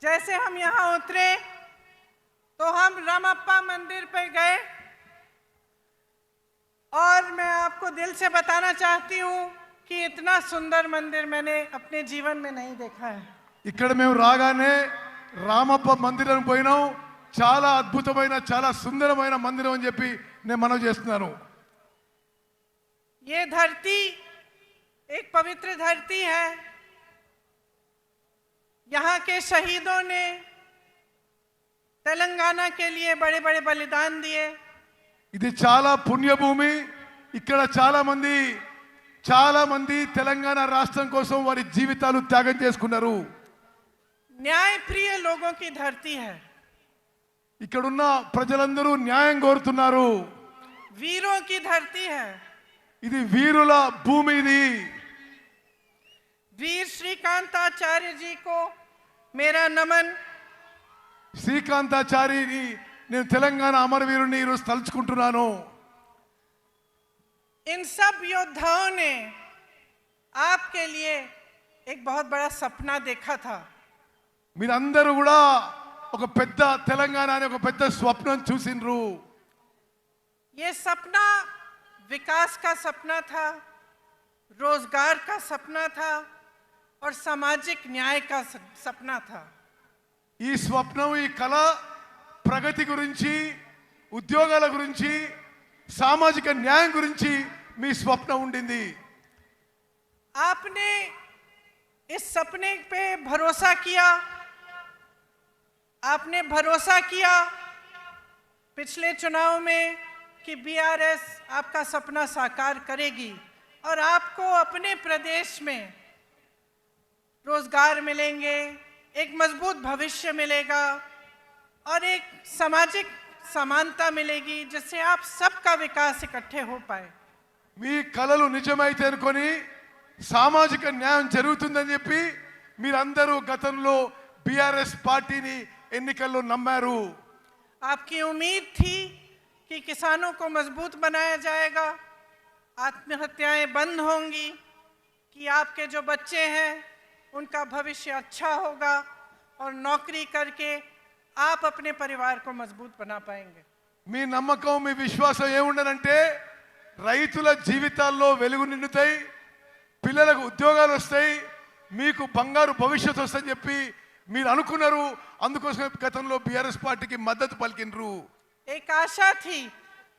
जैसे हम यहाँ उतरे तो हम रामप्पा मंदिर पे गए और मैं आपको दिल से बताना चाहती हूँ कि इतना सुंदर मंदिर मैंने अपने जीवन में नहीं देखा है। ఇక్కడ మేము రాగానే రామప్ప మందిరం పోయినాం. చాలా అద్భుతమైన చాలా సుందరమైన మందిరం అని చెప్పి నేను మనవి చేస్తున్నాను. ये धरती एक पवित्र धरती है। यहाँ के शहीदों ने तेलंगाना के लिए बड़े बड़े बलिदान दिए। ఇది చాలా పుణ్యభూమి. ఇక్కడ చాలా మంది తెలంగాణ రాష్ట్రం కోసం వారి జీవితాలు త్యాగం చేసుకున్నారు. न्याय प्रिय लोगों की धरती है। ఇక్కడున్న ప్రజలందరూ న్యాయం కోరుతున్నారు. वीरों की धरती है। ఇది వీరుల భూమి. ఇది वीर श्रीकांताचार्य जी को मेरा नमन। శ్రీకాంతాచార్యని నేను తెలంగాణ అమరవీరుని ఈరోజు తలుచుకుంటున్నాను. इन सब योद्धाओं ने आपके लिए एक बहुत बड़ा सपना देखा था। మీరందరూ కూడా ఒక పెద్ద తెలంగాణ అనే ఒక పెద్ద స్వప్నం చూసిండ్రు. ये सपना विकास का सपना था, रोजगार का सपना था और सामाजिक न्याय का सपना था। ఈ స్వప్నం ఈ కళ ప్రగతి గురించి ఉద్యోగాల గురించి సామాజిక న్యాయం గురించి మీ స్వప్నం ఉండింది. आपने इस सपने पे भरोसा किया। आपने भरोसा किया पिछले चुनाव में कि बीआरएस आपका सपना साकार करेगी और आपको अपने प्रदेश में रोजगार मिलेंगे, एक मजबूत भविष्य मिलेगा और एक सामाजिक समानता मिलेगी जिससे आप सबका विकास इकट्ठे हो पाए। మీ కలలు నిజమైతే అనుకొని సామాజిక న్యాయం జరుగుతుందని చెప్పి మీరందరూ గతంలో బీఆర్ఎస్ పార్టీని ఎన్నికల్లో నమ్మారు. आपकी उम्मीद थी कि किसानों को मजबूत बनाया जाएगा, आत्महत्याएं बंद होंगी, कि आपके जो बच्चे हैं उनका भविष्य अच्छा होगा और नौकरी करके आप अपने परिवार को मजबूत बना पाएंगे। మీ నమ్మకం మీ విశ్వాసం ఏముండనంటే రైతుల జీవితాల్లో వెలుగు నిండుతాయి, పిల్లలకు ఉద్యోగాలు వస్తాయి, మీకు బంగారు భవిష్యత్తు వస్తుందని చెప్పి మీరు అనుకున్నారు. అందుకోసమే గతంలో బీఆర్ఎస్ పార్టీకి మద్దతు పలికినరు. एक आशा थी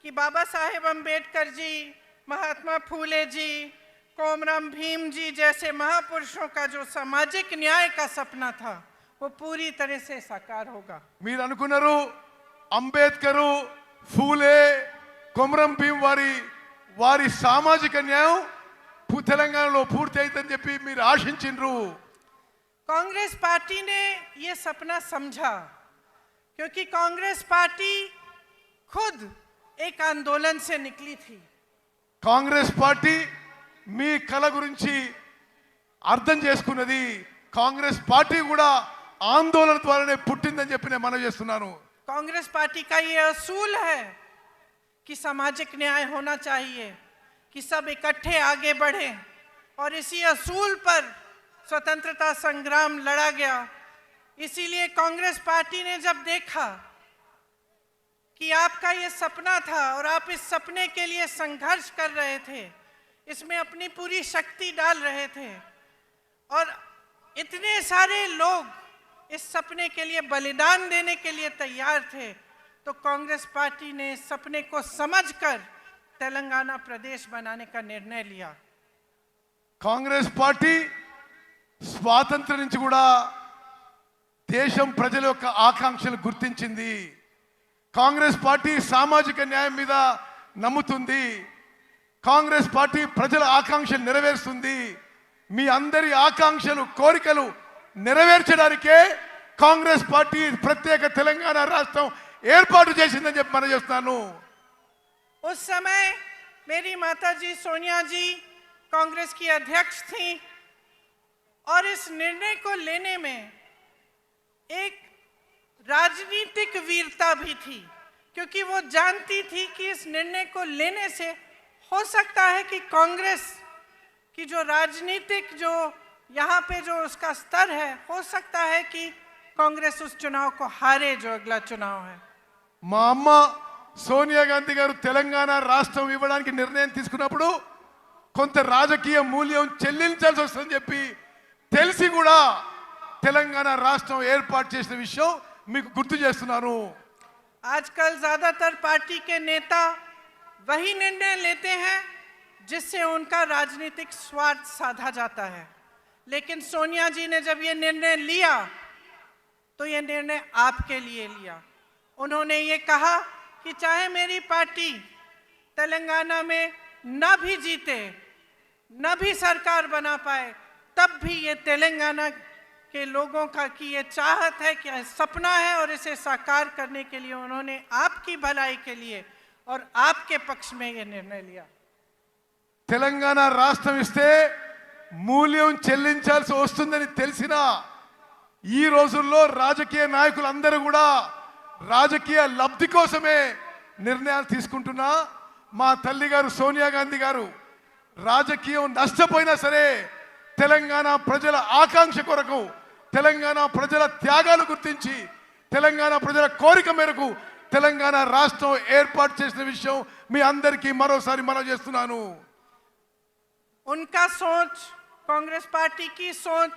कि बाबा साहेब अम्बेडकर जी, महात्मा फूले जी, कोमराम भीम जी जैसे महापुरुषों का जो सामाजिक न्याय का सपना था वो पूरी तरह से साकार होगा। మీరు అనుకున్నారు అంబేద్కరు, ఫూలే, కొమరం భీం వారి సామాజిక న్యాయం తెలంగాణలో పూర్తి అవుతుందని చెప్పి మీరు ఆశించిండ్రు. कांग्रेस पार्टी ने ये सपना समझा क्योंकि कांग्रेस पार्टी खुद एक आंदोलन से निकली थी। కాంగ్రెస్ పార్టీ మీ కల గురించి అర్థం చేసుకున్నది. కాంగ్రెస్ పార్టీ కూడా ఆందోళన ద్వారానే పుట్టిందని చెప్పి నేను మనవి చేస్తున్నాను. कांग्रेस पार्टी का ये असूल है कि सामाजिक न्याय होना चाहिए, कि सब इकट्ठे आगे बढ़ें और इसी असूल पर स्वतंत्रता संग्राम लड़ा गया। इसीलिए कांग्रेस पार्टी ने जब देखा कि आपका ये सपना था और आप इस सपने के लिए संघर्ष कर रहे थे, इसमें अपनी पूरी शक्ति डाल रहे थे और इतने सारे लोग इस सपने के लिए बलिदान देने के लिए तैयार थे, तो कांग्रेस पार्टी ने इस सपने को समझकर तेलंगाना प्रदेश बनाने का निर्णय लिया। కాంగ్రెస్ పార్టీ స్వాతంత్రం నుంచి కూడా దేశం ప్రజల యొక్క ఆకాంక్షలు గుర్తించింది. కాంగ్రెస్ పార్టీ సామాజిక న్యాయం మీద నమ్ముతుంది. కాంగ్రెస్ పార్టీ ప్రజల ఆకాంక్షలు నెరవేరుస్తుంది. మీ అందరి ఆకాంక్షలు కోరికలు నెరవేర్చడానికే కాంగ్రెస్ పార్టీ ప్రత్యేక తెలంగాణ రాష్ట్రం ఏర్పాటు చేసిందని చెప్పి మనం చేస్తున్నాను. उस समय मेरी माताजी सोनिया जी कांग्रेस की अध्यक्ष थी और इस निर्णय को लेने में एक राजनीतिक वीरता भी थी, क्योंकि वो जानती थी कि इस निर्णय को लेने से हो सकता है कि कांग्रेस की जो राजनीतिक जो यहाँ पे जो उसका स्तर है, हो सकता है कि कांग्रेस उस चुनाव को हारे जो अगला चुनाव है। మా అమ్మ సోనియా గాంధీ గారు తెలంగాణ రాష్ట్రం ఇవ్వడానికి నిర్ణయం తీసుకున్నప్పుడు కొంత రాజకీయ మూల్యం చెల్లించాల్సి వస్తుందని చెప్పి తెలిసి కూడా తెలంగాణ రాష్ట్రం ఏర్పాటు చేసిన విషయం మీకు గుర్తు చేస్తున్నాను। आजकल ज्यादातर पार्टी के नेता वही निर्णय लेते हैं जिससे उनका राजनीतिक स्वार्थ साधा जाता है, लेकिन सोनिया जी ने जब ये निर्णय लिया तो ये निर्णय आपके लिए लिया। उन्होंने ये कहा कि चाहे मेरी पार्टी तेलंगाना में न भी जीते, न भी सरकार बना पाए, तब भी ये तेलंगाना के लोगों का की ये चाहत है कि सपना है और इसे साकार करने के लिए उन्होंने आपकी भलाई के लिए और आपके पक्ष में ये निर्णय लिया। తెలంగాణ రాష్ట్రం ఇస్తే మూల్యం చెల్లించాల్సి వస్తుందని తెలిసినా ఈ రోజుల్లో రాజకీయ నాయకులందరూ కూడా రాజకీయ లబ్ధి కోసమే నిర్ణయాలు తీసుకుంటున్నా మా తల్లి గారు సోనియా గాంధీ గారు రాజకీయం నష్టపోయినా సరే తెలంగాణ ప్రజల ఆకాంక్ష కొరకు తెలంగాణ ప్రజల త్యాగాలు గుర్తించి తెలంగాణ ప్రజల కోరిక మేరకు తెలంగాణ రాష్ట్రం ఏర్పాటు చేసిన విషయం మీ అందరికీ మరోసారి మనవి చేస్తున్నాను। उनका सोच, कांग्रेस पार्टी की सोच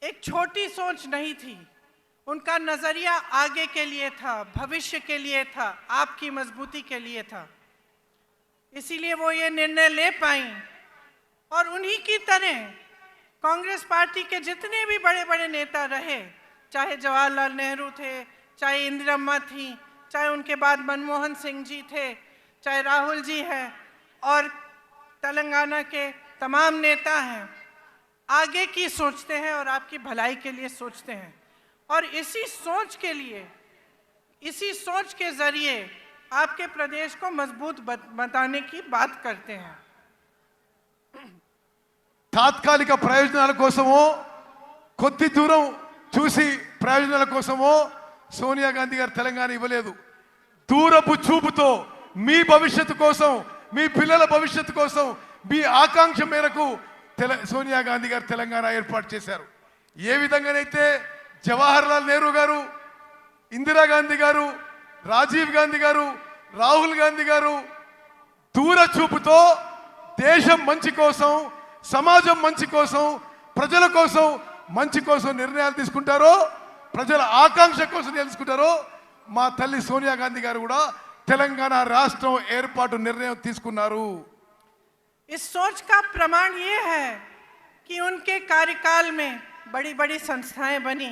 एक छोटी सोच नहीं थी। उनका नजरिया आगे के लिए था, भविष्य के लिए था, आपकी मजबूती के लिए था। इसीलिए वो ये निर्णय ले पाई और उन्हीं की तरह कांग्रेस पार्टी के जितने भी बड़े बड़े नेता रहे, चाहे जवाहरलाल नेहरू थे, चाहे इंदिरम्मा थी, चाहे उनके बाद मनमोहन सिंह जी थे, चाहे राहुल जी हैं और तेलंगाना के तमाम नेता हैं, आगे की सोचते हैं और आपकी भलाई के लिए सोचते हैं और इसी सोच के लिए, इसी सोच के जरिए आपके प्रदेश को मजबूत बताने की बात करते हैं। తాత్కాలిక ప్రయోజనాల కోసమో కొద్ది దూరం చూసి ప్రయోజనాల కోసమో సోనియా గాంధీ గారు తెలంగాణ ఇవ్వలేదు। దూరపు చూపుతో మీ భవిష్యత్తు కోసం, మీ పిల్లల భవిష్యత్తు కోసం, మీ ఆకాంక్ష మేరకు సోనియా గాంధీ గారు తెలంగాణ ఏర్పాటు చేశారు। ఏ విధంగానైతే జవహర్లాల్ నెహ్రూ గారు, ఇందిరాగాంధీ గారు, రాజీవ్ గాంధీ గారు, రాహుల్ గాంధీ గారు దూర చూపుతో దేశం మంచి కోసం, సమాజం మంచి కోసం, ప్రజల కోసం మంచి కోసం నిర్ణయాలు తీసుకుంటారో, ప్రజల ఆకాంక్ష కోసం తీసుకుంటారో, మా తల్లి సోనియా గాంధీ గారు కూడా తెలంగాణ రాష్ట్రం ఏర్పాటు నిర్ణయం తీసుకున్నారు। इस सोच का प्रमाण ये है कि उनके कार्यकाल में बड़ी बड़ी संस्थाएं बनी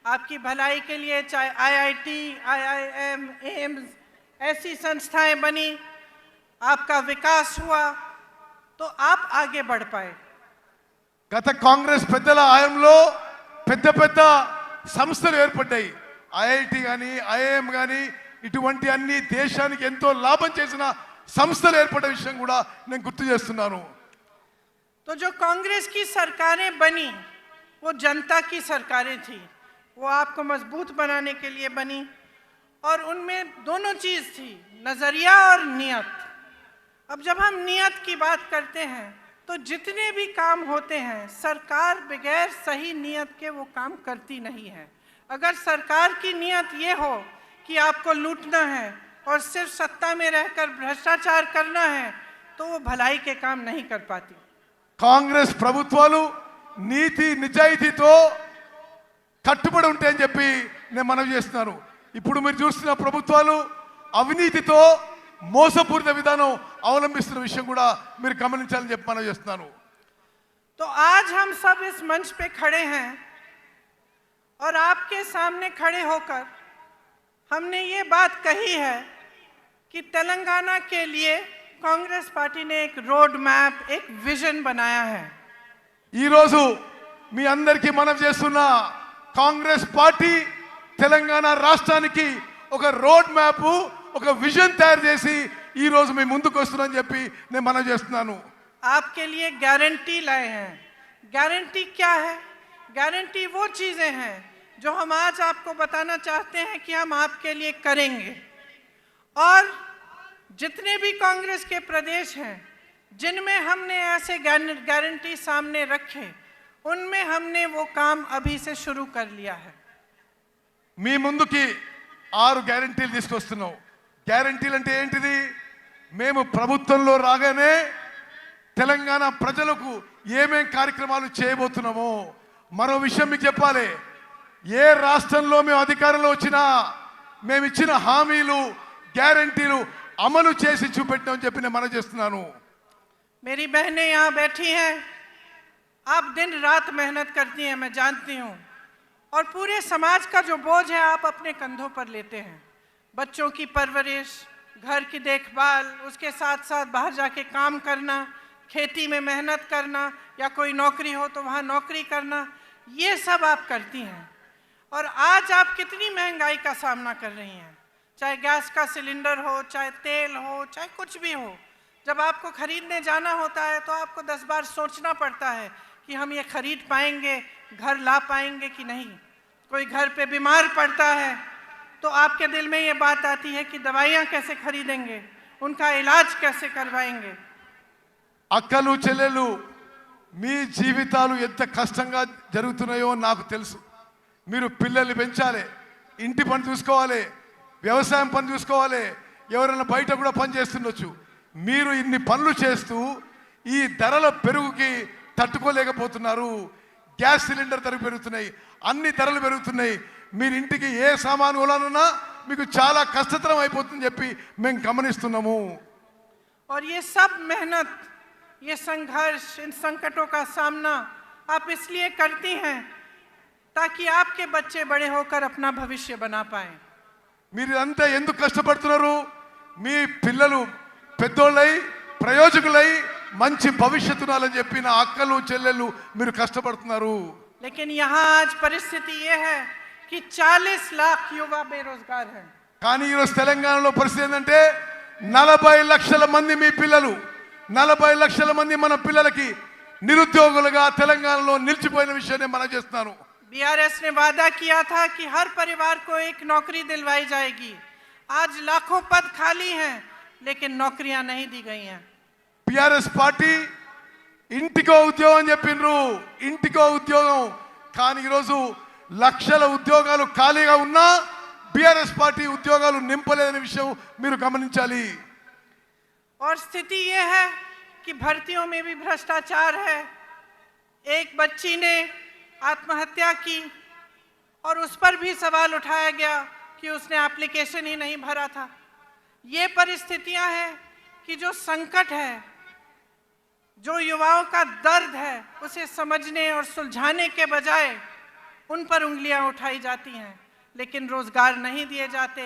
आपकी भलाई के लिए, चाहे IIT, IIM, एम्स, ऐसी संस्थाएं बनी, आपका विकास हुआ तो आप आगे बढ़ पाए। గత కాంగ్రెస్ పెద్దల హయాంలో పెద్ద పెద్ద సంస్థలు ఏర్పడ్డాయి। IIT కానీ, IIM కానీ, ఇటువంటి అన్ని దేశానికి ఎంతో లాభం చేసిన సంస్థలు ఏర్పడ్డ విషయం కూడా నేను గుర్తు చేస్తున్నాను। तो जो कांग्रेस की सरकारें बनी वो जनता की सरकारें थी, वो आपको मजबूत बनाने के लिए बनी और उनमें दोनों चीज थी, नजरिया और नियत। अब जब हम नियत की बात करते हैं तो जितने भी काम होते हैं सरकार बगैर सही नियत के वो काम करती नहीं है। अगर सरकार की नियत ये हो कि आपको लूटना है और सिर्फ सत्ता में रहकर भ्रष्टाचार करना है तो वो भलाई के काम नहीं कर पाती। కాంగ్రెస్ ప్రభుత్వాలు నీతి నిజాయితీతో కట్టుబడి ఉంటాయని చెప్పి నేను మనవి చేస్తున్నాను। ఇప్పుడు మీరు చూస్తున్న ప్రభుత్వాలు అవినీతితో మోసపూరిత విధానం అవలంబిస్తున్న విషయం కూడా మీరు గమనించాలని చెప్పి మనవి చేస్తున్నాను। तो आज हम सब इस मंच पे खड़े हैं और आपके सामने खड़े होकर हमने ये बात कही है कि तेलंगाना के लिए कांग्रेस पार्टी ने एक रोड मैप, एक विजन बनाया है। ఈ రోజు మీ అందరికీ మనవి చేస్తున్నా కాంగ్రెస్ పార్టీ తెలంగాణ రాష్ట్రానికి ఒక రోడ్ మ్యాప్, ఒక విజన్ తయారు చేసి ఈ రోజు మీ ముందుకు వస్తున్నానని చెప్పి నేను మనవి చేస్తున్నాను। आपके लिए गारंटी लाए हैं। गारंटी क्या है? गारंटी वो चीजें हैं जो हम आज आपको बताना चाहते हैं कि हम आपके लिए करेंगे। और जितने भी कांग्रेस के प्रदेश हैं जिनमें हमने ऐसे गारंटी सामने रखे उनमें हमने वो काम अभी से शुरू कर लिया है। మీ ముందుకి 6 గ్యారెంటీలు తీసుకొస్తున్నాం. గ్యారెంటీలు అంటే ఏంటిది? మేము ప్రభుత్వంలో రాగానే తెలంగాణ ప్రజలకు ఏమేం కార్యక్రమాలు చేయబోతున్నామో మరో విషయం మీకు చెప్పాలి. ఏ రాష్ట్రంలో మేము అధికారంలో వచ్చినా మేము ఇచ్చిన హామీలు గ్యారెంటీలు అమలు చేసి చూపెట్టామని చెప్పి నేను మనవి చేస్తున్నాను. मेरी बहनें यहाँ बैठी हैं, आप दिन रात मेहनत करती हैं, मैं जानती हूँ, और पूरे समाज का जो बोझ है आप अपने कंधों पर लेते हैं। बच्चों की परवरिश, घर की देखभाल, उसके साथ साथ बाहर जाके काम करना, खेती में मेहनत करना, या कोई नौकरी हो तो वहाँ नौकरी करना, ये सब आप करती हैं। और आज आप कितनी महंगाई का सामना कर रही हैं, चाहे गैस का सिलेंडर हो, चाहे तेल हो, चाहे कुछ भी हो। जब आपको खरीदने जाना होता है तो आपको 10 बार सोचना पड़ता है कि हम ये खरीद पाएंगे, घर ला पाएंगे कि नहीं। कोई घर पे बीमार पड़ता है तो आपके दिल में ये बात आती है कि दवाइयाँ कैसे खरीदेंगे, उनका इलाज कैसे करवाएंगे। అక్కలు చెల్లెలు మీ జీవితాలు ఎంత కష్టంగా జరుగుతున్నాయో నాకు తెలుసు. మీరు పిల్లల్ని పెంచాలి, ఇంటి పని చూసుకోవాలి, వ్యవసాయం పని చూసుకోవాలి, ఎవరైనా బయట కూడా పని చేస్తుండొచ్చు. మీరు ఇన్ని పనులు చేస్తూ ఈ ధరల పెరుగుకి తట్టుకోలేకపోతున్నారు. గ్యాస్ సిలిండర్ ధరలు పెరుగుతున్నాయి, అన్ని ధరలు పెరుగుతున్నాయి. మీరు ఇంటికి ఏ సామాను కొనాలన్నా మీకు చాలా కష్టతరం అయిపోతుందని చెప్పి మేము గమనిస్తున్నాము. और ये सब मेहनत, ये संघर्ष, इन संकटों का सामना आप इसलिए करती हैं ताकि आपके बच्चे बड़े होकर अपना भविष्य बना पाएं। మీరు అంతా ఎందుకు కష్టపడుతున్నారు? మీ పిల్లలు పెద్దోళ్ళై ప్రయోజకులై మంచి భవిష్యత్తు ఉండాలని చెప్పి నా అక్కలు చెల్లెళ్ళు మీరు కష్టపడుతున్నారు. लेकिन यहाँ आज परिस्थिति ये है कि 40 लाख युवा बेरोजगार हैं। కానీ ఈరోజు తెలంగాణలో పరిస్థితి ఏంటంటే 40 లక్షల మంది మీ పిల్లలు, 40 లక్షల మంది మన పిల్లలకి నిరుద్యోగులుగా తెలంగాణలో నిలిచిపోయిన విషయాన్ని మనం చేస్తున్నాను. बीआरएस ने वादा किया था कि हर परिवार को एक नौकरी दिलवाई जाएगी। आज लाखों पद खाली हैं लेकिन नौकरियां नहीं दी गई हैं। టిఆర్ఎస్ పార్టీ ఇంటికో ఉద్యోగం చెప్పిండ్రు, ఇంటికో ఉద్యోగం. కానీ ఈరోజు లక్షల ఉద్యోగాలు ఖాళీగా ఉన్నా బీఆర్ఎస్ పార్టీ ఉద్యోగాలు నింపలేదనే విషయం మీరు గమనించాలి. और स्थिति ये है कि भर्तियों में भी भ्रष्टाचार है। एक बच्ची ने आत्महत्या की और उस पर भी सवाल उठाया गया कि उसने एप्लीकेशन ही नहीं भरा था। ये परिस्थितियां हैं कि जो संकट है, जो युवाओं का दर्द है, उसे समझने और सुलझाने के बजाय उन पर उंगलियां उठाई जाती हैं, लेकिन रोजगार नहीं दिए जाते,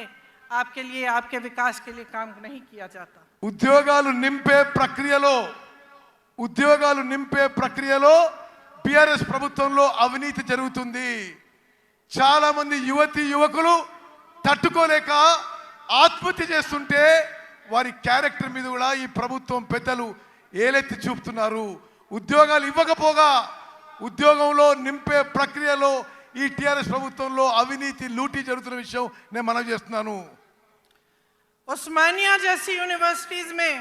आपके लिए, आपके विकास के लिए काम नहीं किया जाता। ఉద్యోగాలు నింపే ప్రక్రియలో బీఆర్ఎస్ ప్రభుత్వంలో అవినీతి జరుగుతుంది. చాలా మంది యువకులు తట్టుకోలేక ఆత్మహత్య చేస్తుంటే వారి క్యారెక్టర్ మీద కూడా ఈ ప్రభుత్వం పెద్దలు ఏలెత్తి చూపుతున్నారు. ఉద్యోగాలు ఇవ్వకపోగా ఉద్యోగంలో నింపే ప్రక్రియలో ఈ టిఆర్ఎస్ ప్రభుత్వంలో అవినీతి లూటీ జరుగుతున్న విషయం నేను మనవి చేస్తున్నాను. उस्मानिया जैसी यूनिवर्सिटीज में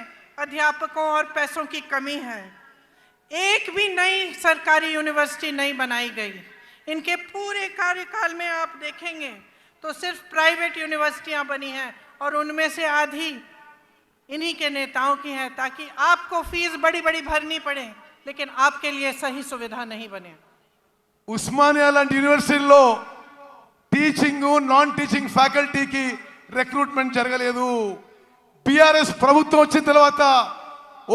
अध्यापकों और पैसों की कमी है। एक भी नई सरकारी यूनिवर्सिटी नहीं बनाई गई। इनके पूरे कार्यकाल में आप देखेंगे तो सिर्फ प्राइवेट यूनिवर्सिटियां बनी हैं और उनमें से आधी इन्हीं के नेताओं की है, ताकि आपको फीस बड़ी बड़ी भरनी पड़े लेकिन आपके लिए सही सुविधा नहीं बने। ఉస్మానియా లాంటి యూనివర్సిటీలో టీచింగ్ నాన్ టీచింగ్ ఫ్యాకల్టీకి రిక్రూట్మెంట్ జరగలేదు. బీఆర్ఎస్ ప్రభుత్వం వచ్చిన తర్వాత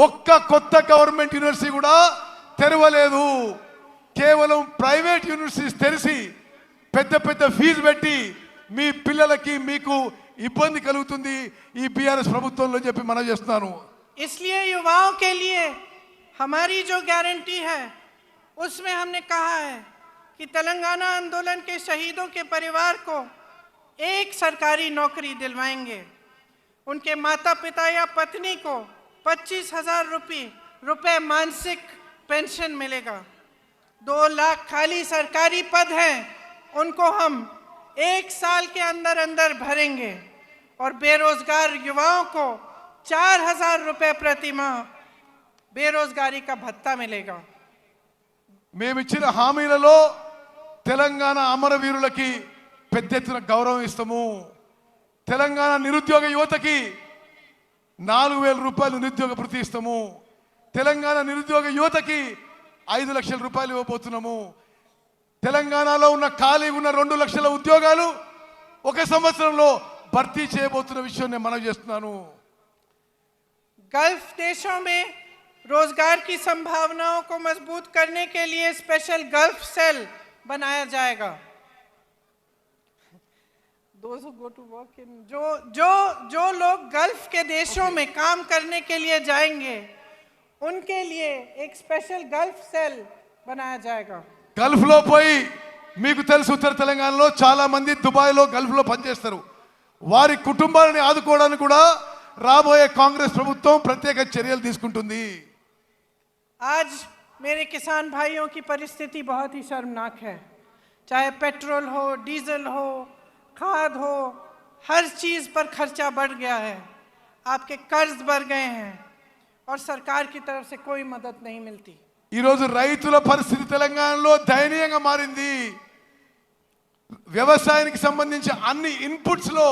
ఒక్క కొత్త గవర్నమెంట్ యూనివర్సిటీ కూడా తెరవలేదు. కేవలం ప్రైవేట్ యూనివర్సిటీస్ తెరిచి పెద్ద ఫీజు పెట్టి మీ పిల్లలకి మీకు ఇబ్బంది కలుగుతుంది ఈ బీఆర్ఎస్ ప్రభుత్వంలో చెప్పి మనం చేస్తున్నాను. इसलिए युवाओं के लिए हमारी जो गारंटी है उसमें हमने कहा है कि तेलंगाना आंदोलन के शहीदों के परिवार को एक सरकारी नौकरी दिलवाएंगे। उनके माता पिता या पत्नी को 25,000 रुपए मासिक पेंशन मिलेगा। 2 लाख खाली सरकारी पद हैं, उनको हम 1 साल के अंदर भरेंगे और बेरोजगार युवाओं को 4,000 रुपए प्रति माह बेरोजगारी का भत्ता मिलेगा। మేమిచ్చిన హామీలలో తెలంగాణ అమరవీరులకి పెద్ద ఎత్తున గౌరవం ఇస్తాము. తెలంగాణ నిరుద్యోగ యువతకి 4,000 రూపాయలు నిరుద్యోగ భృతి ఇస్తాము. తెలంగాణ నిరుద్యోగ యువతకి 5 లక్షల రూపాయలు ఇవ్వబోతున్నాము. తెలంగాణలో ఉన్న ఖాళీ ఉన్న 2 లక్షల ఉద్యోగాలు 1 సంవత్సరంలో భర్తీ చేయబోతున్న విషయం నేను మనవి చేస్తున్నాను. गल्फ देशों में रोजगार की संभावनाओं को मजबूत करने के लिए स्पेशल गल्फ सेल बनाया जाएगा. Those who go to work in जो लोग गल्फ के देशों में काम करने के लिए जाएंगे उनके लिए एक स्पेशल गल्फ सेल बनाया जाएगा. గల్ఫ్ లో పోయి మీకు తెలుసు ఉత్తర తెలంగాణలో చాలా మంది దుబాయ్ లో గల్ఫ్ లో పనిచేస్తారు. వారి కుటుంబాలను ఆదుకోవడానికి కూడా రాబోయే కాంగ్రెస్ ప్రభుత్వం ప్రత్యేక చర్యలు తీసుకుంటుంది. आज मेरे किसान भाइयों की परिस्थिति बहुत ही शर्मनाक है. चाहे पेट्रोल हो, डीजल हो, खाद हो, हर चीज़ पर खर्चा बढ़ गया है. आपके कर्ज बढ़ गए हैं और सरकार की तरफ से कोई मदद नहीं मिलती. ఈ రోజు రైతుల పరిస్థితి తెలంగాణలో దయనీయంగా మారింది. వ్యవసాయానికి సంబంధించి అన్ని ఇన్పుట్స్ లో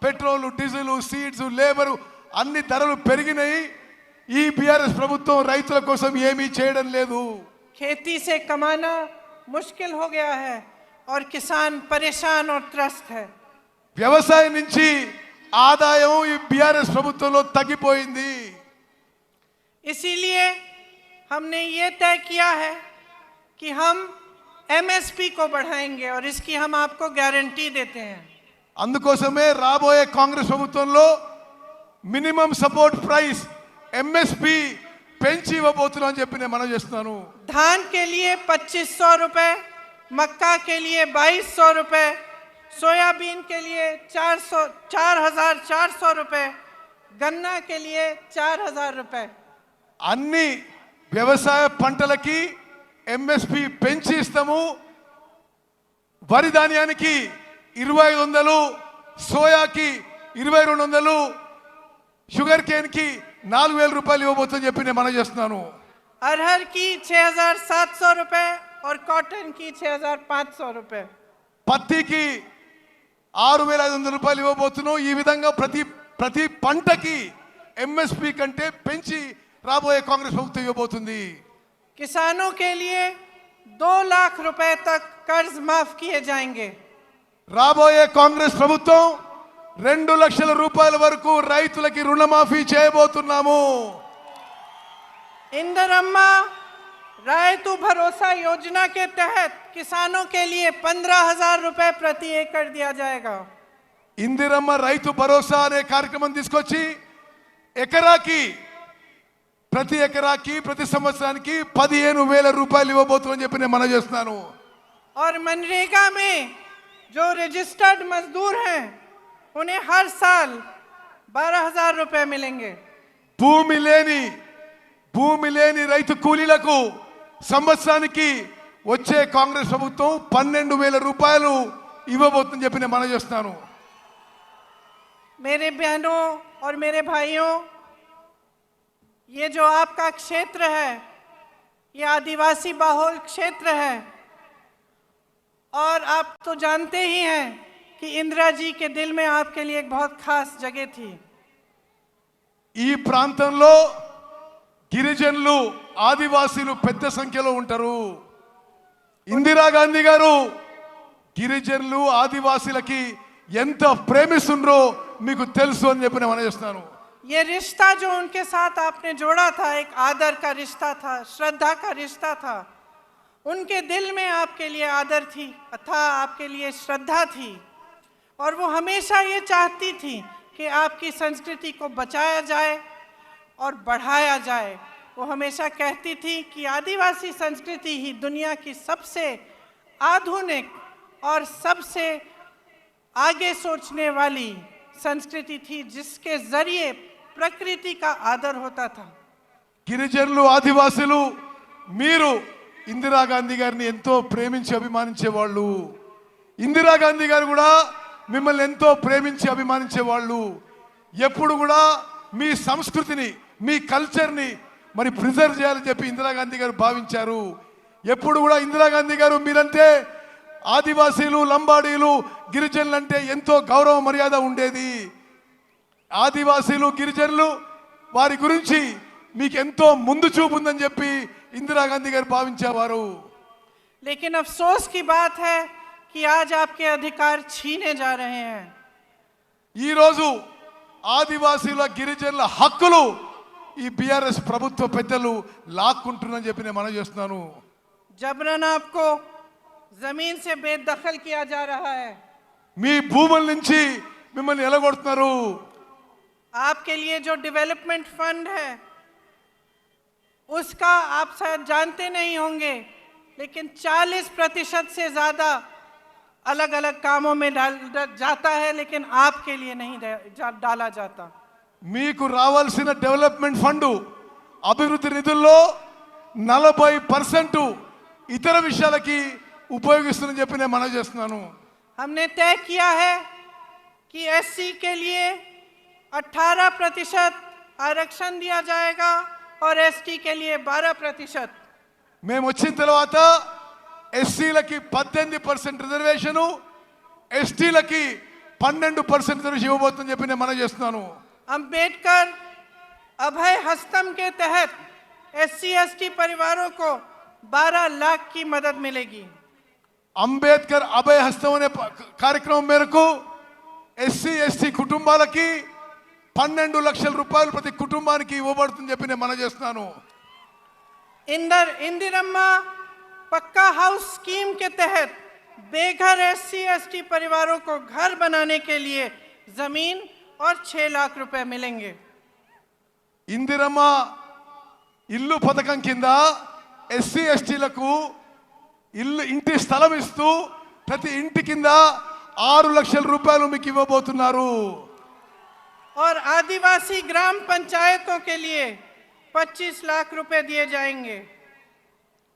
పెట్రోల్, డీజిల్, సీడ్స్, లేబర్ అన్ని ధరలు పెరిగినాయి. ఈ బీఆర్ఎస్ ప్రభుత్వం రైతుల కోసం ఏమీ చేయడం లేదు. खेती से कमाना मुश्किल हो गया है और किसान परेशान और त्रस्त है. వ్యవసాయం నుంచి ఆదాయం ఈ బీఆర్ఎస్ ప్రభుత్వంలో తగ్గిపోయింది. इसीलिए हमने ये तय किया है कि हम एमएसपी को बढ़ाएंगे और इसकी हम आपको गारंटी देते हैं. అందుకోసమే రాబోయే కాంగ్రెస్ ప్రభుత్వంలో మినిమం సపోర్ట్ ప్రైస్ ఎంఎస్పి పెంచి ఇవ్వబోతున్నాం అని చెప్పి నేను మనవి చేస్తున్నాను. धान के लिए 2500 रुपए, मक्का के लिए 2200 रुपए, सोयाबीन के लिए 4,400 रुपए, गन्ना के लिए 4,000 रुपए. అన్ని వ్యవసాయ పంటలకి ఎంఎస్పి పెంచి ఇస్తాము. వరి ధాన్యానికి 2,500, సోయాకి 2,200, షుగర్ కేన్ కి 4,000 రూపాయలు ఇవ్వబోతుందని చెప్పి నేను మనవి చేస్తున్నాను. अरहर की 6,700 रुपए और कॉटन की 6,500 रुपए. పత్తికి 6,500 రూపాయలు ఇవ్వబోతున్నాం. ఈ విధంగా ప్రతి పంటకి ఎంఎస్పి కంటే పెంచి రాబోయే కాంగ్రెస్ ప్రభుత్వం ఇవ్వబోతుంది. किसानों के लिए 2 लाख रुपए तक कर्ज माफ किए जाएंगे. రాబోయే కాంగ్రెస్ ప్రభుత్వం 2 లక్షల రూపాయల వరకు రైతులకి రుణమాఫీ చేయబోతున్నాము. इंदिरम्मा रायतु भरोसा योजना के तहत किसानों के लिए 15,000 रुपए प्रति एकड़ दिया जाएगा. ఇందిరమ్మ రైతు భరోసా అనే కార్యక్రమం తీసుకొచ్చి ప్రతి ఎకరాకి ప్రతి సంవత్సరానికి 15,000 రూపాయలు ఇవ్వబోతుందని చెప్పి నేను మనవి చేస్తున్నాను. और मनरेगा में जो रजिस्टर्ड मजदूर हैं उन्हें हर साल 12,000 रुपए मिलेंगे. భూమి లేని రైతు కూలీలకు సంవత్సరానికి వచ్చే కాంగ్రెస్ ప్రభుత్వం 12,000 రూపాయలు ఇవ్వబోతుందని చెప్పి నేను మనవి చేస్తున్నాను. मेरे बहनों और मेरे भाइयों, ये जो आपका क्षेत्र है ये आदिवासी बहुल क्षेत्र है और आप तो जानते ही हैं कि इंदिरा जी के दिल में आपके लिए एक बहुत खास जगह थी. ఈ ప్రాంతంలో గిరిజనులు, ఆదివాసీలు పెద్ద సంఖ్యలో ఉంటారు. ఇందిరాగాంధీ గారు గిరిజనులు, ఆదివాసీలకి ఎంత ప్రేమిస్తుండ్రో మీకు తెలుసు అని చెప్పి నేను మనవి చేస్తున్నాను. ये रिश्ता जो उनके साथ आपने जोड़ा था एक आदर का रिश्ता था, श्रद्धा का रिश्ता था. उनके दिल में आपके लिए आदर थी अथा आपके लिए श्रद्धा थी और वो हमेशा ये चाहती थी कि आपकी संस्कृति को बचाया जाए और बढ़ाया जाए. वो हमेशा कहती थी कि आदिवासी संस्कृति ही दुनिया की सबसे आधुनिक और सबसे आगे सोचने वाली संस्कृति थी जिसके जरिए प्रकृति का आदर होता था. గిరిజనులు, ఆదివాసీలు మీరు ఇందిరాగాంధీ గారిని ఎంతో ప్రేమించి అభిమానించేవాళ్ళు. ఇందిరాగాంధీ గారు కూడా మిమ్మల్ని ఎంతో ప్రేమించి అభిమానించేవాళ్ళు. ఎప్పుడు కూడా మీ సంస్కృతిని, మీ కల్చర్ని మరి ప్రిజర్వ్ చేయాలని చెప్పి ఇందిరాగాంధీ గారు భావించారు. ఎప్పుడు కూడా ఇందిరాగాంధీ గారు మీరంటే ఆదివాసీలు లంబాడీలు గిరిజనులు అంటే ఎంతో గౌరవ మర్యాద ఉండేది. ఆదివాసీలు గిరిజనులు వారి గురించి మీకు ఎంతో ముందు చూపు ఉందని చెప్పి ఇందిరాగాంధీ గారు భావించేవారు. लेकिन अफसोस की बात है कि आज आपके अधिकार छीने जा रहे हैं. ఈ రోజు ఆదివాసీల గిరిజనుల హక్కులు ఈ బీఆర్ఎస్ ప్రభుత్వ పెద్దలు లాక్కుంటున్నారని చెప్పి నేను మనవి చేస్తున్నాను. जबरन आपको जमीन से बेदखल किया जा रहा है. మీ భూముల నుంచి మిమ్మల్ని ఎలగొడుతున్నారు. आपके लिए जो डेवलपमेंट फंड है उसका आप शायद जानते नहीं होंगे, लेकिन 40% से ज्यादा अलग अलग कामों में जाता है, लेकिन आपके लिए नहीं डाला जाता. మీకు రావాల్సిన డెవలప్మెంట్ ఫండ్ అభివృద్ధి నిధుల్లో 40% ఇతర విషయాలకి ఉపయోగిస్తుందని చెప్పి నేను మనవి చేస్తున్నాను. हमने तय किया है कि एससी के लिए 18% आरक्षण दिया जाएगा और एसटी के लिए 12%. మేము వచ్చిన తర్వాత ఎస్సీలకి 18% రిజర్వేషను, ఎస్టీలకి 12% రిజర్వేషన్ ఇవ్వబోతుందని చెప్పి నేను మనవి చేస్తున్నాను. अंबेडकर अभय हस्तम के तहत एससी एसटी परिवारों को 12 लाख की मदद मिलेगी. అంబేద్కర్ అభయ హస్తం అనే కార్యక్రమం మేరకు ఎస్సీ ఎస్టీ కుటుంబాలకి 12 లక్షల రూపాయలు ప్రతి కుటుంబానికి ఇవ్వబడుతుందని చెప్పి నేను మనవి చేస్తున్నాను. इंदिरम्मा पक्का हाउस स्कीम के तहत बेघर एससी एसटी परिवारों को घर बनाने के लिए जमीन और 6 लाख रुपए मिलेंगे. ఇందిరమ్మ ఇల్లు పథకం కింద ఎస్సీ ఎస్టీలకు ఇంటి స్థలం ఇస్తూ ప్రతి ఇంటి కింద 6 లక్షల రూపాయలు మీకు ఇవ్వబోతున్నారు. और आदिवासी ग्राम पंचायतों के लिए 25 लाख रुपए दिए जाएंगे.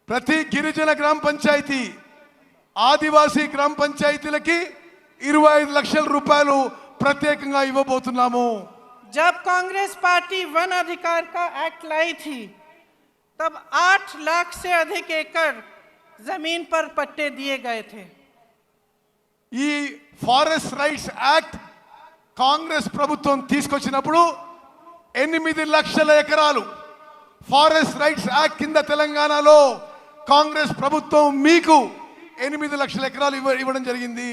ప్రతి గిరిజన గ్రామ పంచాయతీ ఆదివాసీ గ్రామ పంచాయతీలకి 25 లక్షల రూపాయలు ప్రత్యేకంగా ఇవ్వబోతున్నాము. जब कांग्रेस पार्टी वन अधिकार का एक्ट लाई थी तब 8 लाख से अधिक एकड़ जमीन पर पट्टे दिए गए थे. ఈ ఫారెస్ట్ రైట్స్ యాక్ట్ కాంగ్రెస్ ప్రభుత్వం తీసుకొచ్చినప్పుడు 8 లక్షల ఎకరాలు ఫారెస్ట్ రైట్స్ యాక్ట్ కింద తెలంగాణలో కాంగ్రెస్ ప్రభుత్వం మీకు 8 లక్షల ఎకరాలు ఇవ్వడం జరిగింది.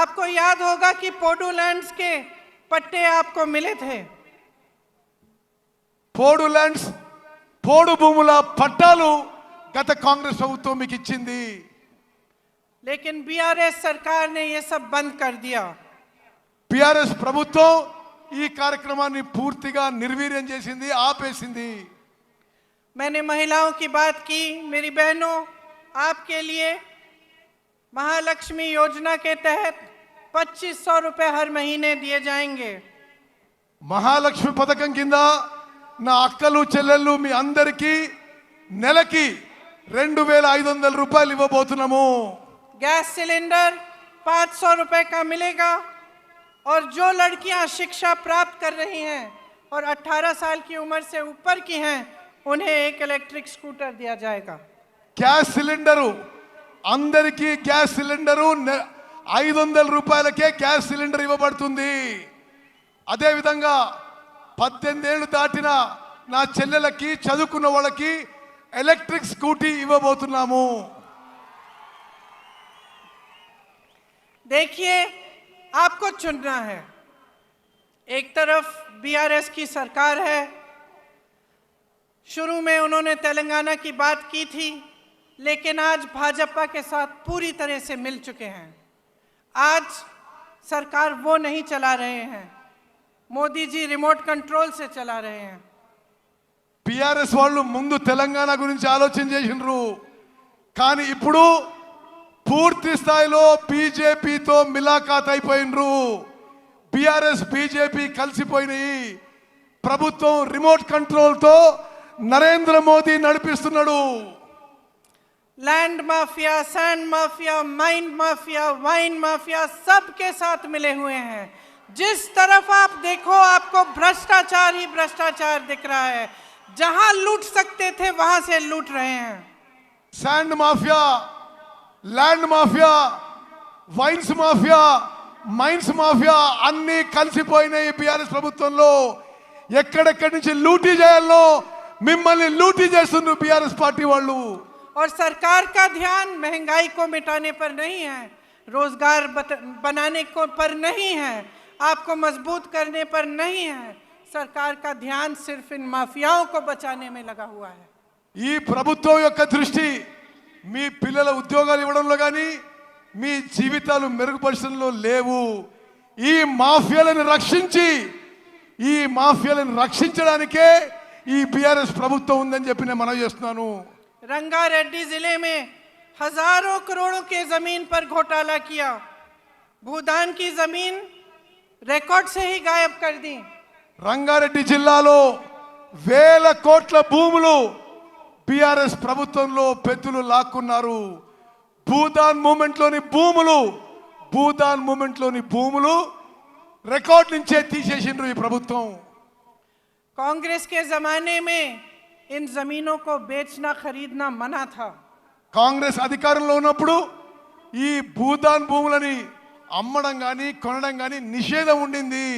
आपको याद होगा कि पोडू लैंड्स के पट्टे आपको मिले थे. పోడు ల్యాండ్స్ పోడు భూముల పట్టాలు గత కాంగ్రెస్ ప్రభుత్వం మీకు ఇచ్చింది. लेकिन बीआरएस सरकार ने ये सब बंद कर दिया. బీఆర్ఎస్ ప్రభుత్వం ఈ కార్యక్రమాన్ని పూర్తిగా నిర్వీర్యం చేసింది, ఆపేసింది. मैंने महिलाओं की बात की. मेरी बहनों, आपके लिए महालक्ष्मी योजना के तहत 2500 रुपए हर महीने दिए जाएंगे. మహాలక్ష్మి పథకం కింద నా అక్కలు చెల్లెళ్ళు మీ అందరికీ నెలకి 2500 రూపాయలు ఇవ్వబోతున్నాము. गैस सिलेंडर 500 रुपए का मिलेगा. और जो लड़कियां शिक्षा प्राप्त कर रही हैं और 18 साल की उम्र से ऊपर की हैं उन्हें एक इलेक्ट्रिक स्कूटर दिया जाएगा. గ్యాస్ సిలిండరు అందరికీ గ్యాస్ సిలిండరు 500 రూపాయలకే గ్యాస్ సిలిండర్ ఇవ్వబడుతుంది. అదేవిధంగా 18 ఏళ్ళు దాటిన నా చెల్లెలకి చదువుకున్న వాళ్ళకి ఎలక్ట్రిక్ స్కూటీ ఇవ్వబోతున్నాము. देखिए, आपको चुनना है. एक तरफ बीआरएस की सरकार है. शुरू में उन्होंने तेलंगाना की बात की थी, लेकिन आज भाजपा के साथ पूरी तरह से मिल चुके हैं. आज सरकार वो नहीं चला रहे हैं, मोदी जी रिमोट कंट्रोल से चला रहे हैं. బీఆర్ఎస్ వాళ్ళు ముందు తెలంగాణ గురించి ఆలోచన చేసినారు, కానీ ఇప్పుడు పూర్తి స్థాయిలో బీజేపీతో మిలాఖాత్ అయిపోయినరు. BRS BJP కలిసిపోయినాయి. ప్రభుత్వం రిమోట్ కంట్రోల్తో నరేంద్ర మోదీ నడిపిస్తున్నాడు. Land mafia, sand mafia, mind mafia, wine mafia सबके साथ मिले हुए हैं. जिस तरफ आप देखो आपको भ्रष्टाचार ही भ्रष्टाचार दिख रहा है. जहां लूट सकते थे वहां से लूट रहे हैं. Sand mafia, land mafia, wines mafia, mines mafia అన్ని కలిసిపోయినాయి బీఆర్ఎస్ ప్రభుత్వంలో. ఎక్కడెక్కడి నుంచి లూటీ చేయాలో మిమ్మల్ని లూటీ చేస్తున్నారు బీఆర్ఎస్ పార్టీ వాళ్ళు. और सरकार का ध्यान महंगाई को मिटाने पर नहीं है, रोजगार बनाने को पर नहीं है, आपको मजबूत करने पर नहीं है. सरकार का ध्यान सिर्फ इन माफियाओं को बचाने में लगा हुआ है. ఈ ప్రభుత్వం యొక్క దృష్టి మీ పిల్లల ఉద్యోగాలు ఇవ్వడంలో కానీ మీ జీవితాలు మెరుగుపరచడంలో లేవు. ఈ మాఫియాలను రక్షించడానికే ఈ బీఆర్ఎస్ ప్రభుత్వం ఉందని చెప్పి నేను మనవి చేస్తున్నాను. रंगारेड्डी जिले में हजारों करोड़ों के जमीन पर घोटाला किया, भूदान की जमीन रिकॉर्ड से ही गायब कर दी. రంగారెడ్డి జిల్లాలో వేల కోట్ల భూములు బీఆర్ఎస్ ప్రభుత్వంలో పెద్దలు లాక్కున్నారు. భూదాన్ మూమెంట్లోని భూములు రికార్డ్ నుంచే తీసేసిండ్రు ఈ ప్రభుత్వం. कांग्रेस के जमाने में इन जमीनों को बेचना खरीदना मना था. కాంగ్రెస్ అధికారంలో ఉన్నప్పుడు ఈ భూదాన్ భూములని అమ్మడం కానీ కొనడం కానీ నిషేధం ఉండింది.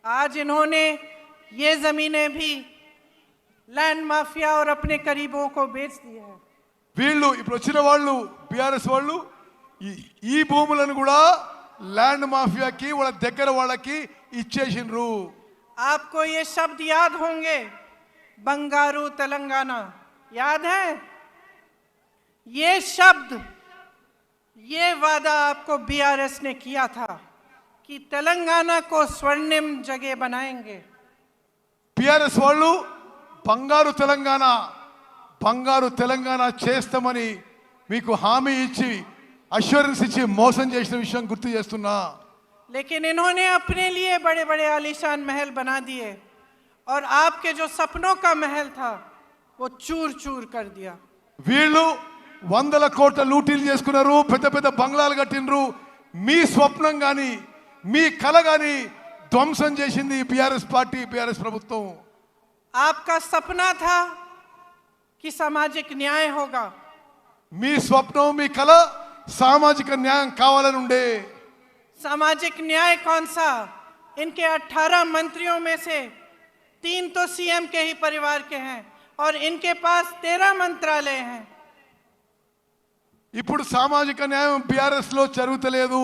आज इन्होंने ये जमीनें भी लैंड माफिया और अपने करीबों को बेच दिया है. వీళ్ళు ఇప్పుడు వచ్చిన వాళ్ళు బీఆర్ఎస్ వాళ్ళు ఈ భూములను కూడా ల్యాండ్ మాఫియాకి వాళ్ళ దగ్గర వాళ్ళకి ఇచ్చేసిండ్రు. आपको ये शब्द याद होंगे, बंगारू तेलंगाना, याद है? ये शब्द, ये वादा आपको बीआरएस ने किया था कि तेलंगाना को स्वर्णिम जगह बनाएंगे. బీఆర్ఎస్ వాళ్ళు బంగారు తెలంగాణ చేస్తామని మీకు హామీ ఇచ్చి అష్యూరెన్స్ ఇచ్చి మోసం చేసిన విషయం గుర్తు చేస్తున్నా. लेकिन इन्होंने अपने लिए बड़े बड़े आलीशान महल बना दिए और आपके जो सपनों का महल था वो चूर चूर कर दिया. వీళ్ళు 100 కోట్ల లూటీలు చేసుకున్నారు, పెద్ద పెద్ద బంగ్లాలు కట్టినరు. మీ స్వప్నం కానీ మీ కల కానీ ధ్వంసం చేసింది బీఆర్ఎస్ పార్టీ, బీఆర్ఎస్ ప్రభుత్వం. आपका सपना था कि सामाजिक न्याय होगा. మీ స్వప్నం మీ కల సామాజిక న్యాయం కావాలని ఉండే. सामाजिक न्याय कौन सा? इनके 18 मंत्रियों में से 3 तो सीएम के ही परिवार के हैं और इनके पास 13 मंत्रालय हैं. ఇప్పుడు సామాజిక న్యాయం బీఆర్ఎస్ లో జరుగుతలేదు.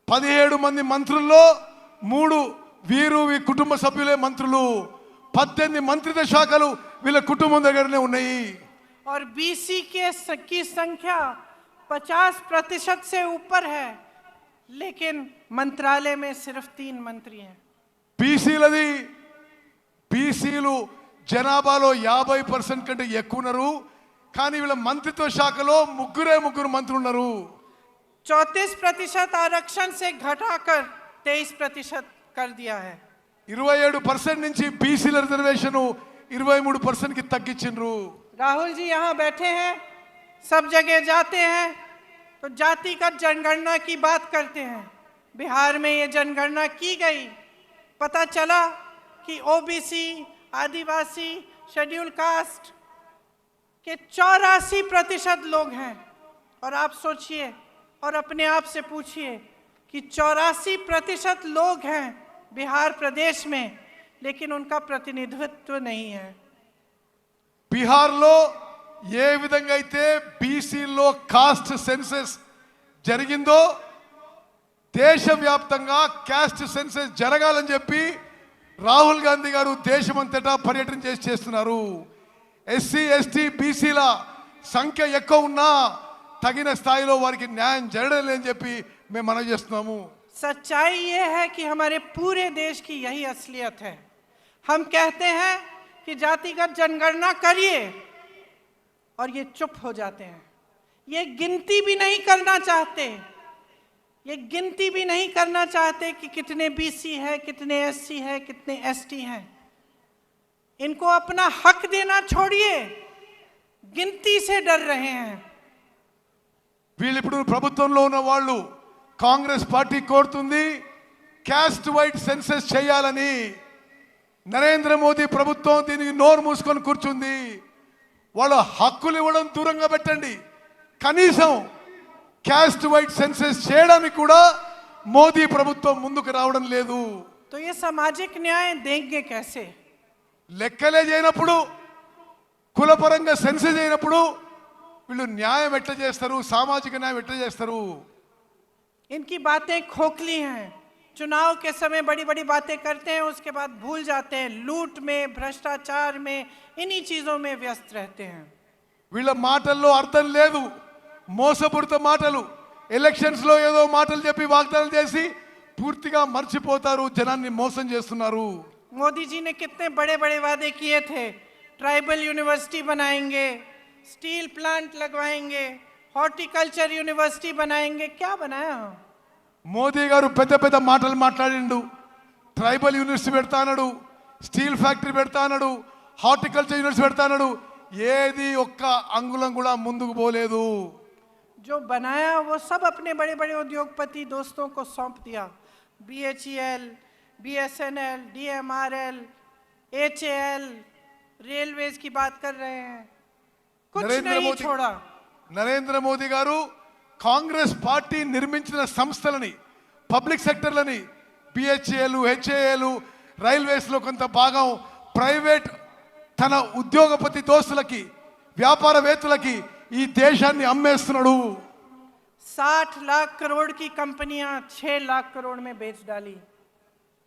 17 మంది మంత్రుల్లో 3 వీరు కుటుంబ సభ్యులే మంత్రులు. 18 మంత్రిత్వ శాఖలు వీళ్ళ కుటుంబం దగ్గరనే ఉన్నాయి. और बीसी की संख्या 50% से ऊपर है, लेकिन मंत्रालय में सिर्फ 3 मंत्री हैं. బీసీలు జనాభాలో 50% కంటే ఎక్కువ ఉన్నారు, కానీ వీళ్ళ మంత్రిత్వ శాఖలో ముగ్గురు మంత్రులు ఉన్నారు. 34% आरक्षण से घटाकर 23% कर दिया है. 27% నుంచి బీసీల రిజర్వేషన్ 23% కి తగ్గించిండ్రు. राहुल जी यहाँ बैठे हैं, सब जगह जाते हैं तो जातिगत जनगणना की बात करते हैं. बिहार में ये जनगणना की गई, पता चला कि ओबीसी, आदिवासी, शेड्यूल कास्ट के 84% लोग हैं. और आप सोचिए और अपने आप से पूछिए कि 84% लोग हैं बिहार प्रदेश में, लेकिन उनका प्रतिनिधित्व नहीं है. బీహార్లో ఏ విధంగా అయితే బీసీలో కాస్ట్ సెన్సస్ జరిగిందో దేశవ్యాప్తంగా కాస్ట్ సెన్సస్ జరగాలని చెప్పి రాహుల్ గాంధీ గారు దేశమంతటా పర్యటన చేస్తున్నారు. ఎస్సీ ఎస్టీ బీసీల సంఖ్య ఎక్కువ ఉన్నా తగిన స్థాయిలో వారికి న్యాయం జరగడం లేదని చెప్పి మేము మనవి చేస్తున్నాము. सच्चाई ये है कि हमारे पूरे देश की यही असलियत है. हम कहते हैं कि जातिगत जनगणना करिए और ये चुप हो जाते हैं. ये गिनती भी नहीं करना चाहते कि कितने बीसी है, कितने एससी है, कितने एसटी हैं. इनको अपना हक देना छोड़िए, गिनती से डर रहे हैं. వీళ్ళు ఇప్పుడు ప్రభుత్వంలో ఉన్న వాళ్ళు కాంగ్రెస్ పార్టీ కోరుతుంది క్యాస్ట్ వైడ్ సెన్సస్ చేయాలని. నరేంద్ర మోదీ ప్రభుత్వం దీనికి నోరు మూసుకొని కూర్చుంది. వాళ్ళ హక్కులు ఇవ్వడం దూరంగా పెట్టండి, కనీసం క్యాస్ట్ వైట్ సెన్సెస్ చేయడానికి కూడా మోదీ ప్రభుత్వం ముందుకు రావడం లేదు. तो ये सामाजिक न्याय देंगे कैसे? లెక్కలే చేయనప్పుడు, కులపరంగా సెన్సెస్ అయినప్పుడు వీళ్ళు న్యాయం ఎట్లా చేస్తారు, సామాజిక న్యాయం ఎట్లా చేస్తారు? इनकी बातें खोखली हैं। चुनाव के समय बड़ी बड़ी बातें करते हैं, उसके बाद भूल जाते हैं, लूट में, भ्रष्टाचार में, इन्हीं चीजों में व्यस्त रहते हैं। వీళ్ళ మాటల్లో అర్థం లేదు, మోసపూరిత మాటలు. ఎలక్షన్స్ లో ఏదో మాటలు చెప్పి వాగ్దానాలు చేసి పూర్తిగా మర్చిపోతారు, జనాన్ని మోసం చేస్తున్నారు. मोदी जी ने कितने बड़े बड़े वादे किए थे, ट्राइबल यूनिवर्सिटी बनाएंगे, स्टील प्लांट लगवाएंगे, हॉर्टिकल्चर यूनिवर्सिटी बनाएंगे, क्या बनाया? మోదీ గారు పెద్ద పెద్ద మాటలు మాట్లాడిండు, ట్రైబల్ యూనివర్సిటీ పెడతా అన్నాడు, స్టీల్ ఫ్యాక్టరీ పెడతా అన్నాడు, హార్టికల్చర్ యూనివర్సిటీ పెడతా అన్నాడు. ఏది ఒక్క అంగుళం కూడా ముందుకు పోలేదు. जो बनाया वो सब अपने बड़े बड़े उद्योगपति दोस्तों को सौंप दिया। BHEL, BSNL, DMRL, HAL, railways की बात कर रहे हैं, कुछ नहीं छोड़ा। నరేంద్ర మోదీ గారు కాంగ్రెస్ పార్టీ నిర్మించిన సంస్థలని, పబ్లిక్ సెక్టర్లని, BHEL, HAL, రైల్వేస్ లో కొంత భాగం ప్రైవేట్ తన ఉద్యోగపతి దోస్తులకి, వ్యాపారవేత్తలకి ఈ దేశాన్ని అమ్మేస్తున్నాడు. 60 लाख करोड़ की कंपनियां 6 लाख करोड़ में बेच डाली।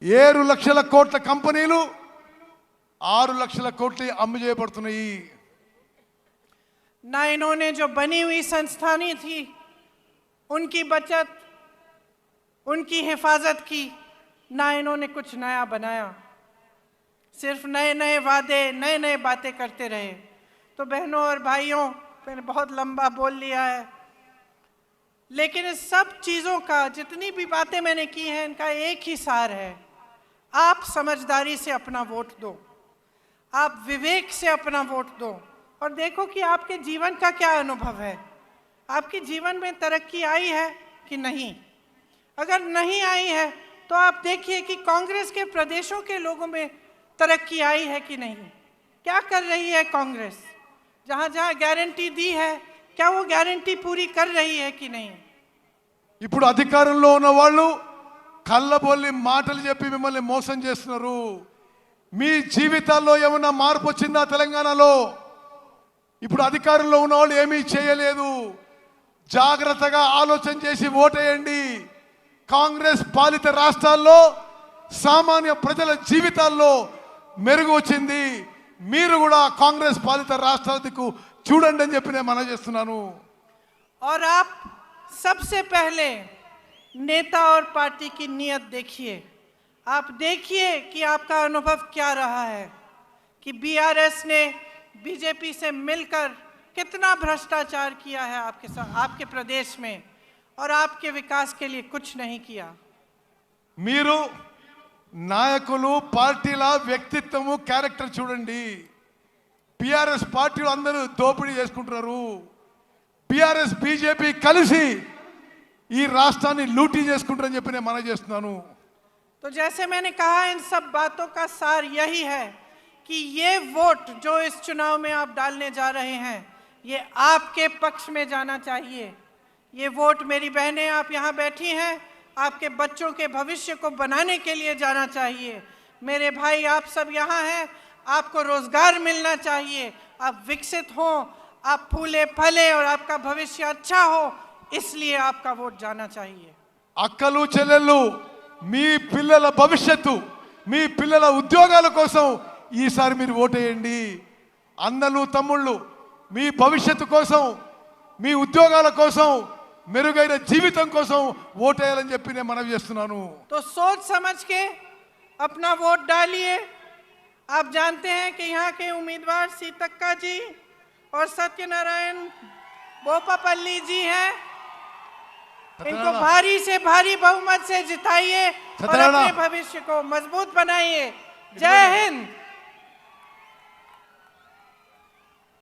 7 లక్షల కోట్ల కంపెనీలు 6 లక్షల కోట్లు అమ్ము చేయబడుతున్నాయి. ना इन्होंने जो बनी हुई संस्थानें थी उनकी बचत, उनकी हिफाजत की, ना इन्होंने कुछ नया बनाया, सिर्फ नए नए वादे, नए नए बातें करते रहे। तो बहनों और भाइयों, मैंने बहुत लंबा बोल लिया है, लेकिन इस सब चीज़ों का, जितनी भी बातें मैंने की हैं, इनका एक ही सार है, आप समझदारी से अपना वोट दो, आप विवेक से अपना वोट दो और देखो कि आपके जीवन का क्या अनुभव है, आपके जीवन में तरक्की आई है कि नहीं। अगर नहीं आई है तो आप देखिए कि कांग्रेस के प्रदेशों के लोगों में तरक्की आई है कि नहीं। क्या कर रही है कांग्रेस? जहाँ जहाँ गारंटी दी है, क्या वो गारंटी पूरी कर रही है कि नहीं? ఇప్పుడు అధికారంలో ఉన్న వాళ్ళు కళ్ళబొల్లి మాటలు చెప్పి మిమ్మల్ని మోసం చేస్తున్నారు. మీ జీవితాల్లో ఏమైనా మార్పు వచ్చిందా తెలంగాణలో? ఇప్పుడు అధికారంలో ఉన్న వాళ్ళు ఏమీ చేయలేదు. జాగ్రత్తగా ఆలోచన చేసి ఓటేయండి. కాంగ్రెస్ పాలిత రాష్ట్రాల్లో సామాన్య ప్రజల జీవితాల్లో మెరుగు వచ్చింది. మీరు కూడా కాంగ్రెస్ పాలిత రాష్ట్రాలకు చూడండి అని చెప్పి నేను మనవి చేస్తున్నాను. और आप सबसे पहले नेता और पार्टी की नीयत देखिए। आप देखिए कि आपका अनुभव क्या रहा है, कि BRS ने बीजेपी से मिलकर कितना भ्रष्टाचार किया है आपके साथ, आपके प्रदेश में, और आपके विकास के लिए कुछ नहीं किया। మీరు నాయకులు, పార్టీల వ్యక్తిత్వము, క్యారెక్టర్ చూడండి. BRS పార్టీలు అందరూ దోపిడీ చేసుకుంటున్నారు. BRS బీజేపీ కలిసి ఈ రాష్ట్రాన్ని లూటీ చేసుకుంటారని చెప్పి నేను మనవి చేస్తున్నాను. तो जैसे मैंने कहा, इन सब बातों का सार यही है कि ये वोट जो इस चुनाव में आप डालने जा रहे हैं, ये आपके पक्ष में जाना चाहिए। ये वोट, मेरी बहनें आप यहाँ बैठी हैं, आपके बच्चों के भविष्य को बनाने के लिए जाना चाहिए। मेरे भाई आप सब यहाँ हैं, आपको रोजगार मिलना चाहिए, आप विकसित हों, आप फूले फले और आपका भविष्य अच्छा हो, इसलिए आपका वोट जाना चाहिए। అక్కలు చెల్లెళ్ళు, మీ పిల్లల భవిష్యత్తు, మీ పిల్లల ఉద్యోగాల కోసం ఈసారి మీరు ఓటేయండి. అన్నలు తమ్ముళ్ళు, మీ భవిష్యత్తు కోసం, మీ ఉద్యోగాల కోసం, మెరుగైన జీవితం కోసం ఓటేయాలని చెప్పి నేను మనవి చేస్తున్నాను. तो सोच समझ के अपना वोट डालिए। आप जानते हैं कि यहाँ के उम्मीदवार सीतक्का जी और सत्यनारायण बोपापल्ली जी हैं। इनको भारी से भारी बहुमत से जिताइए और अपने भविष्य को मजबूत बनाइए। जय हिंद।